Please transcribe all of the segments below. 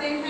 हैं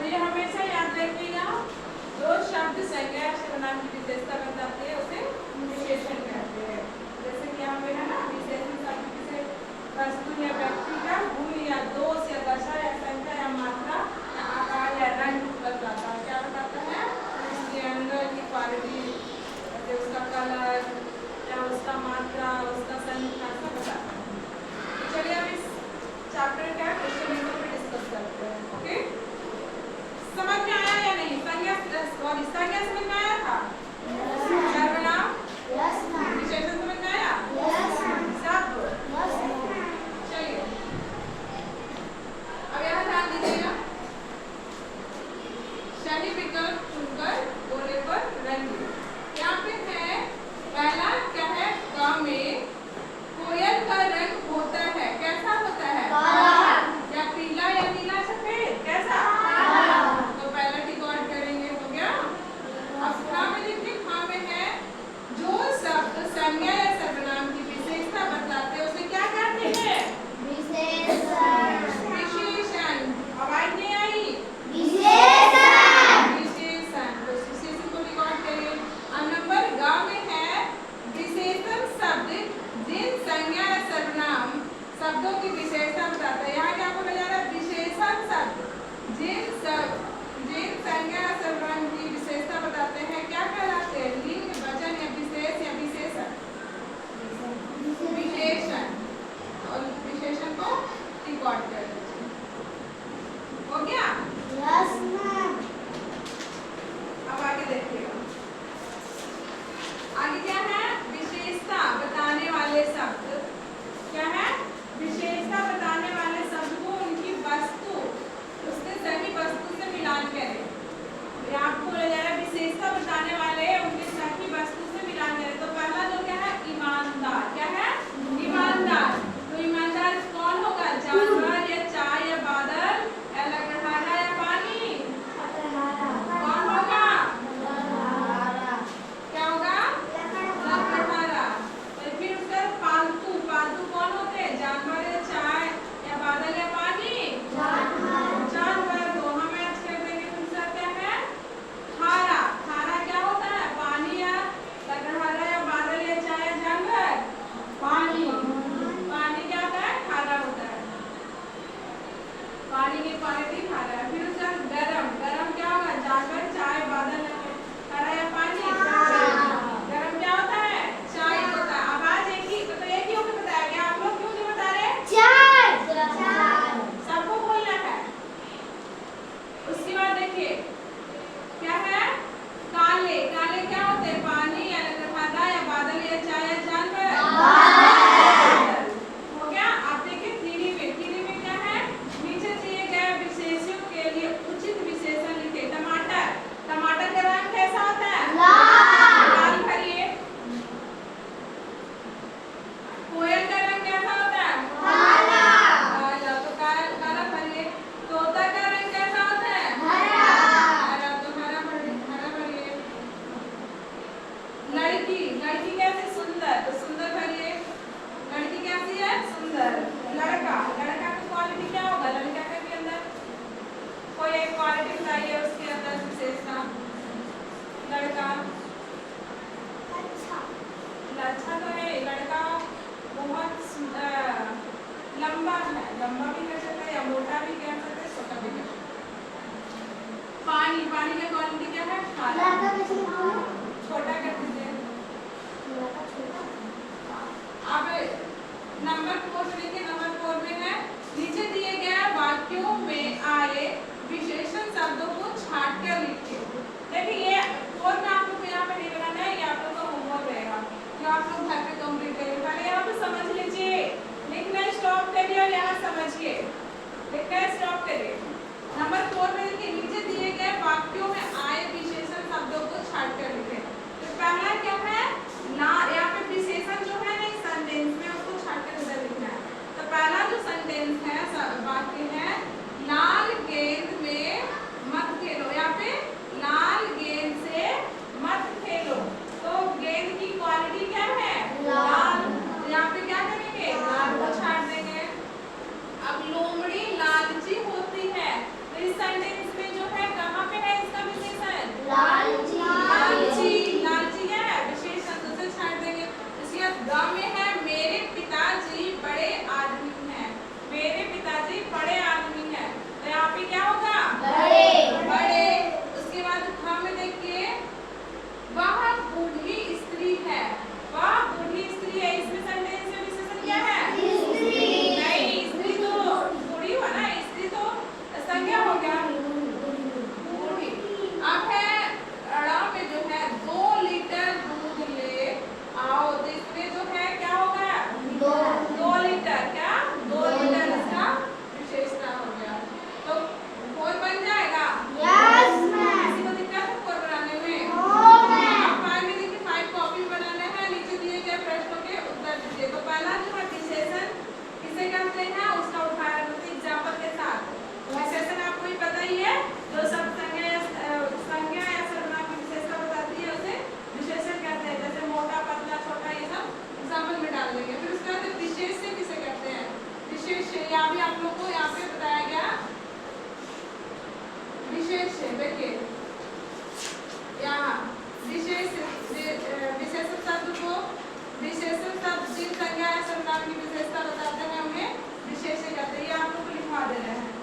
ये हमेशा याद रखिएगा, जो शब्द संज्ञा या सर्वनाम की विशेषता बताते हैं उसे विशेषण कहते हैं। जैसे कि यहाँ पे है ना, विशेषण शब्द किसी वस्तु या व्यक्ति का गुण या दोष या दशा या संख्या या मात्रा या आकार या रंग बताता है। क्या बताता है? उसके अंदर की क्वालिटी, उसका कलर या उसका मात्रा, उसका संख्या सब बताता है। तो चलिए अब इस चैप्टर का क्वेश्चन नंबर पे डिस्कस करते हैं। ओके, समझ में आया या नहीं? संज्ञा समझ में आया था? सर्वनाम विशेषण समझ में आया? सब चलिए अब यहाँ ध्यान दीजिएगा, सही विकल्प चुनकर बोले पर रंग। यहाँ पे है पहला, क्या है? गाँव में कोयल का रंग होता है, कैसा होता है? क्या पीला या नीला सफेद? कैसा? तो पहला रिकॉर्ड करेंगे, हो गया। अब हाँ में देखिए, हाँ में है जो शब्द संज्ञा या सर्वनाम की विशेषता बताते हैं उसे क्या कहते हैं? विशेषण। आवाज नहीं आई? विशेषण। तो विशेषण को रिकॉर्ड करिए। अब नंबर ग में है विशेषण शब्द जिन संज्ञा या सर्वनाम शब्दों की विशेषता बताता है। यहाँ क्या बोला जा रहा है? विशेषण शब्द जिन संज्ञा या सर्वनाम की विशेषता बताते हैं क्या कहलाते हैं? लिंग, वचन या विशेष या विशेषण? विशेषण। और विशेषण को रिकॉर्ड कर लीजिए, हो गया? अब आगे देखिएगा, आगे क्या है? विशेषता बताने वाले शब्द। क्या है? विशेषता बताने वाले शब्द को उनकी वस्तु, उसके सही वस्तु से मिलान करें। आपको बोला जा रहा है विशेषता बताने वाले उनके सही वस्तु से मिलान करें। तो पहला जो क्या है? ईमानदार। क्या है? ईमानदार। तो ईमानदार कौन होगा? जानवर या चाय या बादल या लकड़हारा या पानी? कौन होगा? क्या होगा? लकड़हारा। तो फिर उसका पालतू, पालतू कौन होते हैं? जानवर या चाय या बादल या पानी? जानवर। तो हमें आज कर देंगे दूसरा क्या है? खारा। खारा क्या होता है? पानी या लकड़हारा या बादल या चाय या जानवर? पानी। पानी क्या होता है? खारा होता है। पानी की क्वालिटी खारा है। फिर उसका गरम। गरम क्या होगा? जानवर, चाय, बादल, लकड़हारा या पानी? गरम क्या होता है? चाय होता है। आवाज एक ही, तो एक ही होकर बताया गया। आप लोग क्यों नहीं बता रहे? सबको बोलना है। उसके बाद देखिए क्या है? काले। काले क्या होते हैं? पानी या लकड़हारा या बादल या चाय या जानवर? हो गया। आप देखिए थ्री में क्या है? नीचे दिए गए विशेषण के लिए उचित विशेषण लिखे। टमाटर। टमाटर का रंग कैसा होता है? लाल भरिए। कोयल का रंग कैसा होता है? काला। तो काला भरिए। तोता का रंग कैसा होता है? हरा। तो हरा भरिए। लड़की। लड़की कैसी? सुंदर। तो सुंदर भरिए। लड़की कैसी है? सुंदर। लड़का। लड़का की क्वालिटी क्या होगा? लड़का के भी अंदर कोई एक क्वालिटी बताइए, उसके अंदर विशेषता। लड़का अच्छा तो है। लड़का बहुत लंबा है। लंबा भी कह सकते हैं या मोटा भी कह सकते हैं, छोटा भी कह सकते हैं। पानी। पानी की क्वालिटी क्या है? खारा। छोटा कर दीजिए। अब नंबर 4 से देखिए, नंबर 4 में है नीचे दिए गए वाक्यों में आए विशेषण शब्दों को छांट कर लिखिए। देखिए ये और मैं आप लोग को यहाँ पे नहीं बनाना है, ये आप लोग का होमवर्क रहेगा जो आप लोग घर पे कंप्लीट करिए। पहले यहाँ पे समझ लीजिए, लिखना स्टॉप करिए और यहाँ समझिए। लिखना स्टॉप करिए। नंबर 4 में देखिए नीचे दिए गए वाक्यों में आए विशेषण शब्दों को छांट कर लिखें। तो पहला क्या है? ना। यहाँ पे विशेषण जो है ना सेंटेंस में उसको छांट कर इधर लिखना है। तो पहला जो सेंटेंस है, वाक्य है, ना विशेष है, देखिए यहाँ विशेषण शब्द को विशेषण शब्द जिन संज्ञा या सर्वनाम की विशेषता बताते हैं उन्हें विशेष्य कहते हैं। ये आप लोग को लिखवा दे रहे हैं।